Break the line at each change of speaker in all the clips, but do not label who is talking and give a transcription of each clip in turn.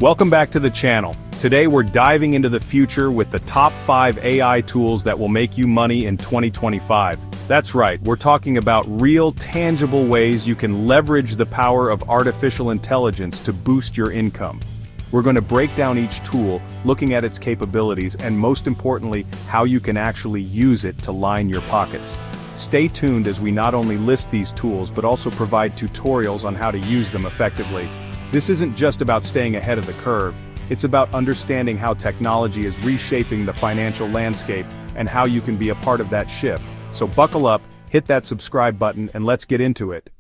Welcome back to the channel. Today we're diving into the future with the top 5 AI tools that will make you money in 2025. That's right, we're talking about real, tangible ways you can leverage the power of artificial intelligence to boost your income. We're going to break down each tool, looking at its capabilities, and most importantly, how you can actually use it to line your pockets. Stay tuned as we not only list these tools but also provide tutorials on how to use them effectively. This isn't just about staying ahead of the curve, it's about understanding how technology is reshaping the financial landscape and how you can be a part of that shift. So buckle up, hit that subscribe button, and let's get into it.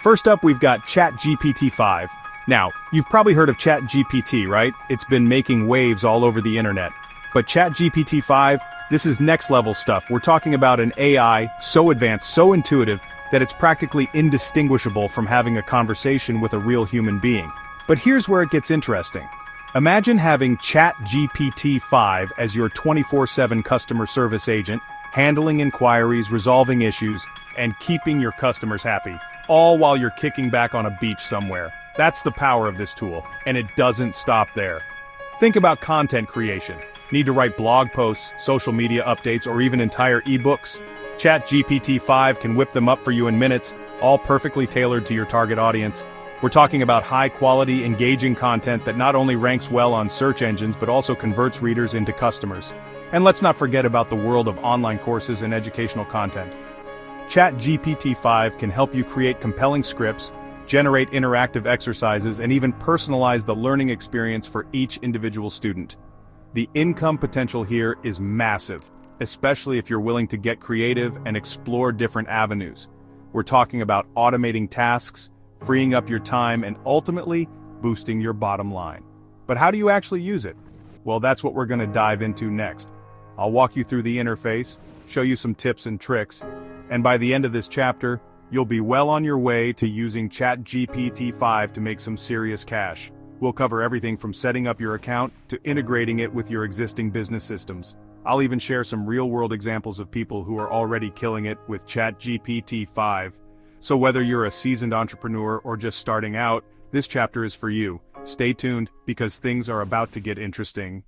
First up, we've got ChatGPT 5. Now, you've probably heard of ChatGPT, right? It's been making waves all over the internet. But ChatGPT 5, this is next level stuff. We're talking about an AI so advanced, so intuitive, that it's practically indistinguishable from having a conversation with a real human being. But here's where it gets interesting. Imagine having ChatGPT 5 as your 24/7 customer service agent, handling inquiries, resolving issues, and keeping your customers happy, all while you're kicking back on a beach somewhere. That's the power of this tool, and it doesn't stop there. Think about content creation. Need to write blog posts, social media updates, or even entire ebooks? ChatGPT 5 can whip them up for you in minutes, all perfectly tailored to your target audience. We're talking about high-quality, engaging content that not only ranks well on search engines but also converts readers into customers. And let's not forget about the world of online courses and educational content. ChatGPT 5 can help you create compelling scripts, generate interactive exercises, and even personalize the learning experience for each individual student. The income potential here is massive, especially if you're willing to get creative and explore different avenues. We're talking about automating tasks, freeing up your time, and ultimately, boosting your bottom line. But how do you actually use it? Well, that's what we're going to dive into next. I'll walk you through the interface, show you some tips and tricks, and by the end of this chapter, you'll be well on your way to using ChatGPT 5 to make some serious cash. We'll cover everything from setting up your account to integrating it with your existing business systems. I'll even share some real-world examples of people who are already killing it with ChatGPT 5. So whether you're a seasoned entrepreneur or just starting out, this chapter is for you. Stay tuned, because things are about to get interesting.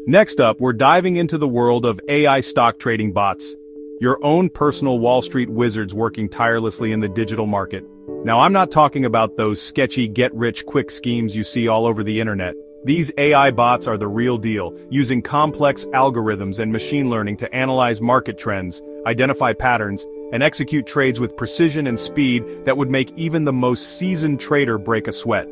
Next up, we're diving into the world of AI stock trading bots. Your own personal Wall Street wizards working tirelessly in the digital market. Now, I'm not talking about those sketchy get-rich-quick schemes you see all over the internet. These AI bots are the real deal, using complex algorithms and machine learning to analyze market trends, identify patterns, and execute trades with precision and speed that would make even the most seasoned trader break a sweat.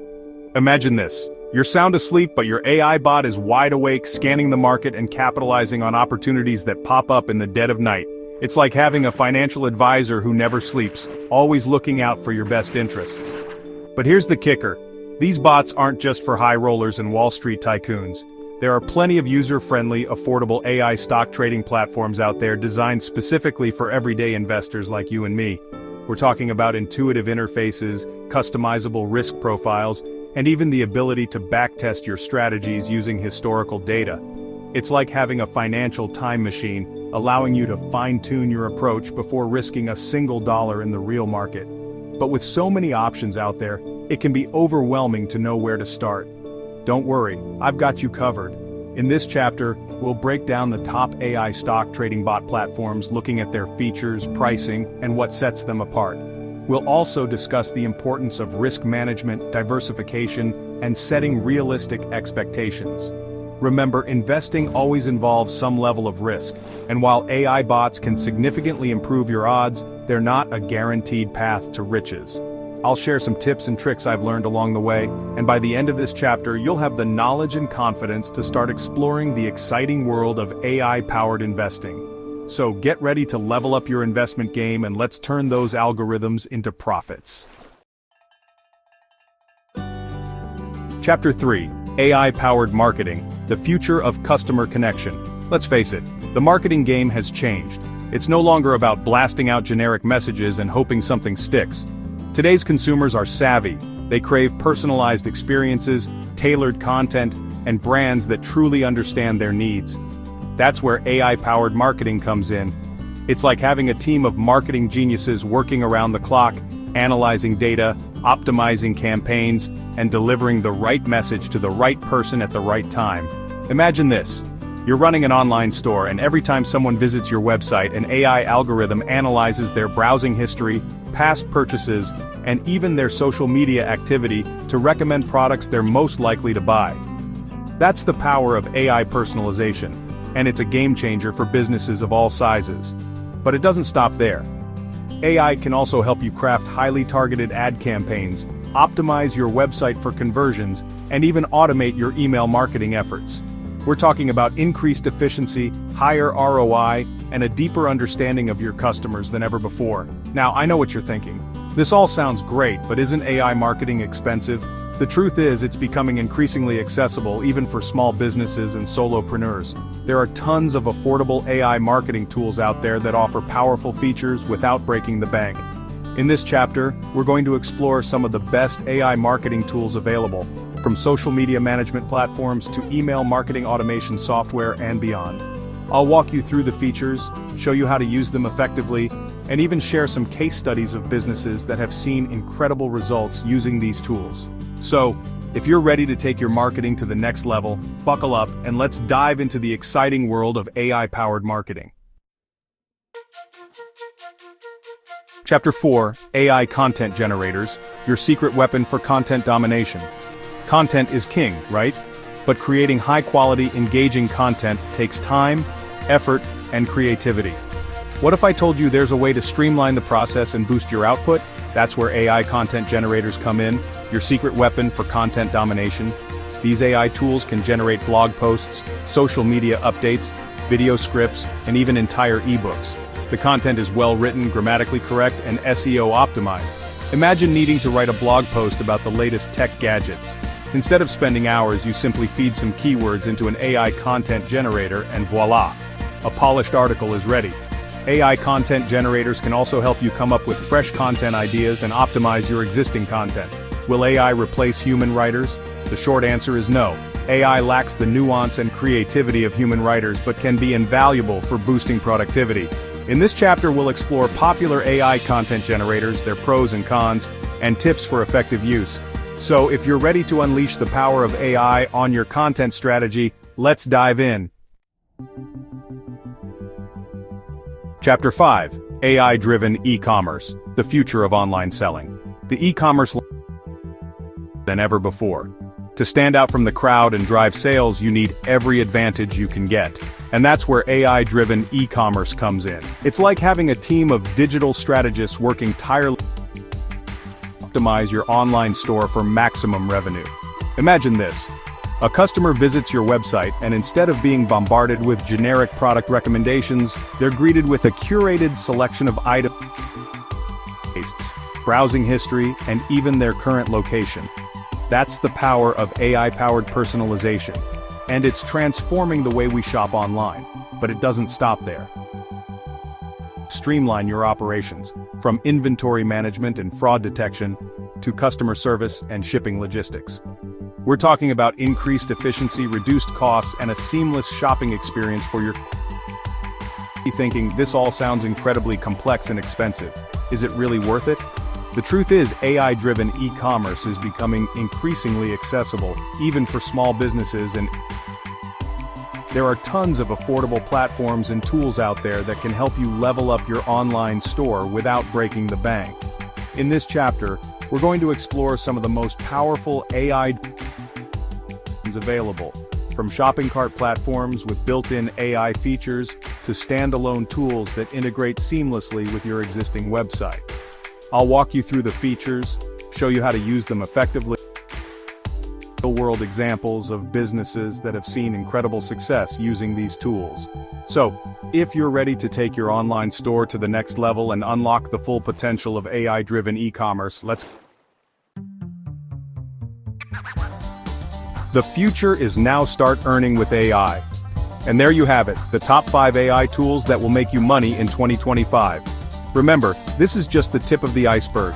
Imagine this. You're sound asleep, but your AI bot is wide awake, scanning the market and capitalizing on opportunities that pop up in the dead of night. It's like having a financial advisor who never sleeps, always looking out for your best interests. But here's the kicker. These bots aren't just for high rollers and Wall Street tycoons. There are plenty of user-friendly, affordable AI stock trading platforms out there designed specifically for everyday investors like you and me. We're talking about intuitive interfaces, customizable risk profiles, and even the ability to backtest your strategies using historical data. It's like having a financial time machine, allowing you to fine-tune your approach before risking a single dollar in the real market. But with so many options out there, it can be overwhelming to know where to start. Don't worry, I've got you covered. In this chapter, we'll break down the top AI stock trading bot platforms, looking at their features, pricing, and what sets them apart. We'll also discuss the importance of risk management, diversification, and setting realistic expectations. Remember, investing always involves some level of risk, and while AI bots can significantly improve your odds, they're not a guaranteed path to riches. I'll share some tips and tricks I've learned along the way, and by the end of this chapter, you'll have the knowledge and confidence to start exploring the exciting world of AI-powered investing. So get ready to level up your investment game, and let's turn those algorithms into profits. Chapter 3. AI-powered marketing, the future of customer connection. Let's face it, the marketing game has changed. It's no longer about blasting out generic messages and hoping something sticks. Today's consumers are savvy. They crave personalized experiences, tailored content, and brands that truly understand their needs. That's where AI-powered marketing comes in. It's like having a team of marketing geniuses working around the clock, analyzing data, optimizing campaigns, and delivering the right message to the right person at the right time. Imagine this. You're running an online store, and every time someone visits your website, an AI algorithm analyzes their browsing history, past purchases, and even their social media activity to recommend products they're most likely to buy. That's the power of AI personalization, and it's a game changer for businesses of all sizes. But it doesn't stop there. AI can also help you craft highly targeted ad campaigns, optimize your website for conversions, and even automate your email marketing efforts. We're talking about increased efficiency, higher ROI, and a deeper understanding of your customers than ever before. Now, I know what you're thinking. This all sounds great, but isn't AI marketing expensive? The truth is, it's becoming increasingly accessible even for small businesses and solopreneurs. There are tons of affordable AI marketing tools out there that offer powerful features without breaking the bank. In this chapter, we're going to explore some of the best AI marketing tools available, from social media management platforms to email marketing automation software and beyond. I'll walk you through the features, show you how to use them effectively, and even share some case studies of businesses that have seen incredible results using these tools. So, if you're ready to take your marketing to the next level, buckle up and let's dive into the exciting world of AI-powered marketing. Chapter 4, AI Content Generators, your secret weapon for content domination. Content is king, right? But creating high-quality, engaging content takes time, effort, and creativity. What if I told you there's a way to streamline the process and boost your output? That's where AI content generators come in, your secret weapon for content domination. These AI tools can generate blog posts, social media updates, video scripts, and even entire ebooks. The content is well-written, grammatically correct, and SEO optimized. Imagine needing to write a blog post about the latest tech gadgets. Instead of spending hours, you simply feed some keywords into an AI content generator and voila! A polished article is ready. AI content generators can also help you come up with fresh content ideas and optimize your existing content. Will AI replace human writers? The short answer is no. AI lacks the nuance and creativity of human writers but can be invaluable for boosting productivity. In this chapter, we'll explore popular AI content generators, their pros and cons, and tips for effective use. So, if you're ready to unleash the power of AI on your content strategy, let's dive in. Chapter 5, AI-driven e-commerce, the future of online selling. The e-commerce than ever before. To stand out from the crowd and drive sales, you need every advantage you can get. And that's where AI-driven e-commerce comes in. It's like having a team of digital strategists working tirelessly to optimize your online store for maximum revenue. Imagine this. A customer visits your website, and instead of being bombarded with generic product recommendations, they're greeted with a curated selection of items, tastes, browsing history, and even their current location. That's the power of AI-powered personalization. And it's transforming the way we shop online. But it doesn't stop there. Streamline your operations, from inventory management and fraud detection, to customer service and shipping logistics. We're talking about increased efficiency, reduced costs, and a seamless shopping experience for your thinking, this all sounds incredibly complex and expensive. Is it really worth it? The truth is, AI-driven e-commerce is becoming increasingly accessible, even for small businesses, and there are tons of affordable platforms and tools out there that can help you level up your online store without breaking the bank. In this chapter, we're going to explore some of the most powerful AI available, from shopping cart platforms with built-in AI features to standalone tools that integrate seamlessly with your existing website. I'll walk you through the features, show you how to use them effectively, real-world examples of businesses that have seen incredible success using these tools. So, if you're ready to take your online store to the next level and unlock the full potential of AI-driven e-commerce, let's... The future is now start earning with AI. And there you have it, the top 5 AI tools that will make you money in 2025. Remember, this is just the tip of the iceberg.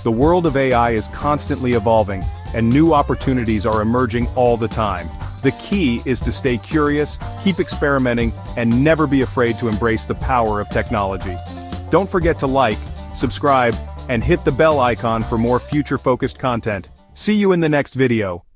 The world of AI is constantly evolving, and new opportunities are emerging all the time. The key is to stay curious, keep experimenting, and never be afraid to embrace the power of technology. Don't forget to like, subscribe, and hit the bell icon for more future-focused content. See you in the next video.